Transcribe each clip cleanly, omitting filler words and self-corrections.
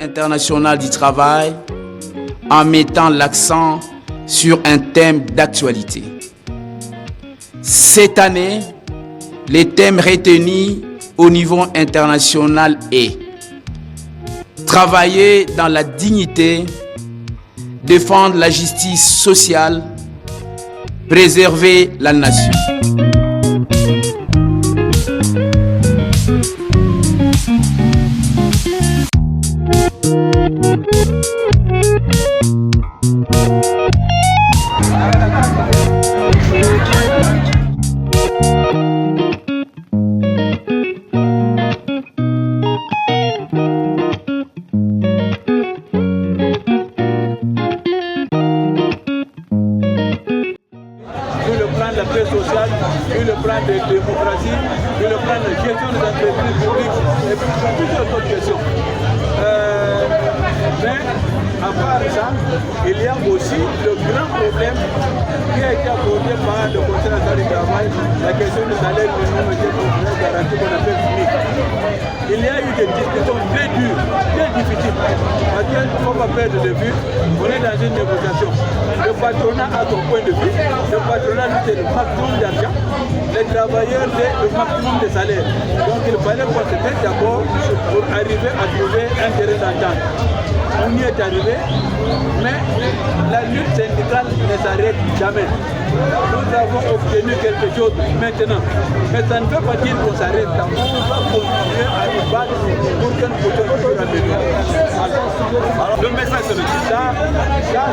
International du travail en mettant l'accent sur un thème d'actualité. Cette année, les thèmes retenus au niveau international est travailler dans la dignité, défendre la justice sociale, préserver la nation. Sur le plan de la paix sociale, sur le plan de la démocratie, sur le plan de la gestion des entreprises publiques et puis plusieurs autres questions. Mais à part ça, il y a aussi le grand problème qui a été abordé par le Conseil national du travail, la question du salaire minimum et garanti qu'on appelle SMIC. Il y a eu des discussions très dures, très difficiles, parce qu'il ne faut pas perdre de vue, on est dans une négociation. Le patronat a son point de vue, le patronat c'est le maximum d'argent, les travailleurs c'est le maximum de salaire. Donc il fallait qu'on se mette d'accord pour arriver à trouver un terrain d'entente. On y est arrivé, mais la lutte syndicale ne s'arrête jamais. Nous avons obtenu quelque chose maintenant, mais ça ne veut pas dire qu'on s'arrête là. On va continuer à nous battre pour que nous puissions toujours améliorer. Alors, le message c'est ça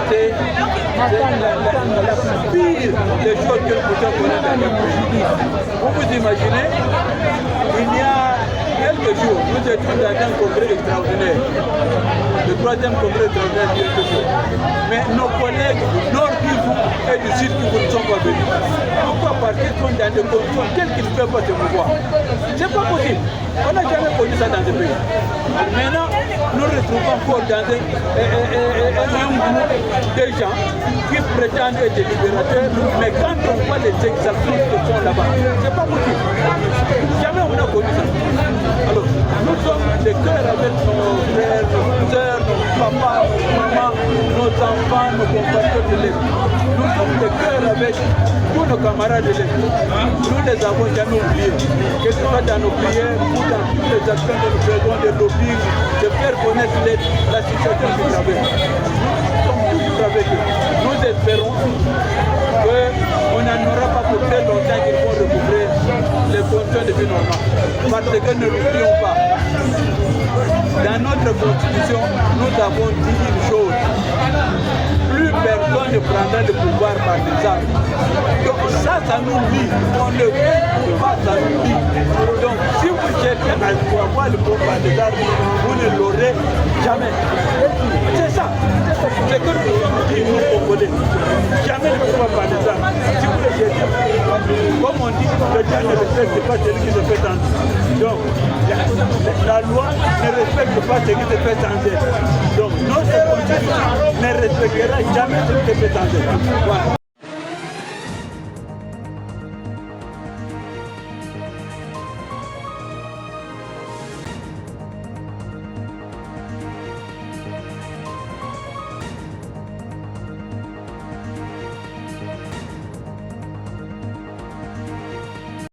c'est la pire des choses que nous pouvons connaître dans le pays. Vous vous imaginez, il y a quelques jours, nous étions dans un congrès extraordinaire. Le troisième congrès extraordinaire de quelque chose. Mais nos collègues nord Kivu et du sud Kivu ne sont pas venus. Pourquoi? Parce qu'ils sont dans des conditions telles qu'ils ne peuvent pas se mouvoir. C'est pas possible. On n'a jamais connu ça dans ce pays. Maintenant, nous retrouvons encore dans un groupe de gens qui prétendent être des libérateurs, mais quand on voit les exactions qui sont là-bas, c'est pas possible. Jamais on a connu ça. Alors, nous sommes des cœurs avec nos frères, nos sœurs, nos papas, nos mamans, nos enfants, nos compatriotes de l'Est. Nous sommes des cœurs avec tous nos camarades de l'Est. Nous les avons jamais oubliés. Que ce soit dans nos prières ou dans toutes les actions que nous faisons de lobbying, de faire connaître la situation du travail. Nous sommes toujours avec eux. Nous espérons qu'on n'en aura pas pour très longtemps qu'ils vont recouvrer les conditions de vie normales. Parce que ne l'oublions pas. Dans notre constitution, nous avons dit une chose. Plus personne ne prendra le pouvoir par des armes. Donc ça nous lie. On ne veut pas, ça nous lie. Donc si vous cherchez à avoir le pouvoir par des armes, vous ne l'aurez jamais. C'est ça. C'est que nous disons, nous Congolais. Jamais le pouvoir par des armes. Si vous le cherchez, comme on dit, le diable ne respecte pas celui qui se fait entendre. Donc, la loi ne respecte pas ce qui se fait sans elle. Donc, notre constitution ne respectera jamais ce qui se fait sans elle. Voilà.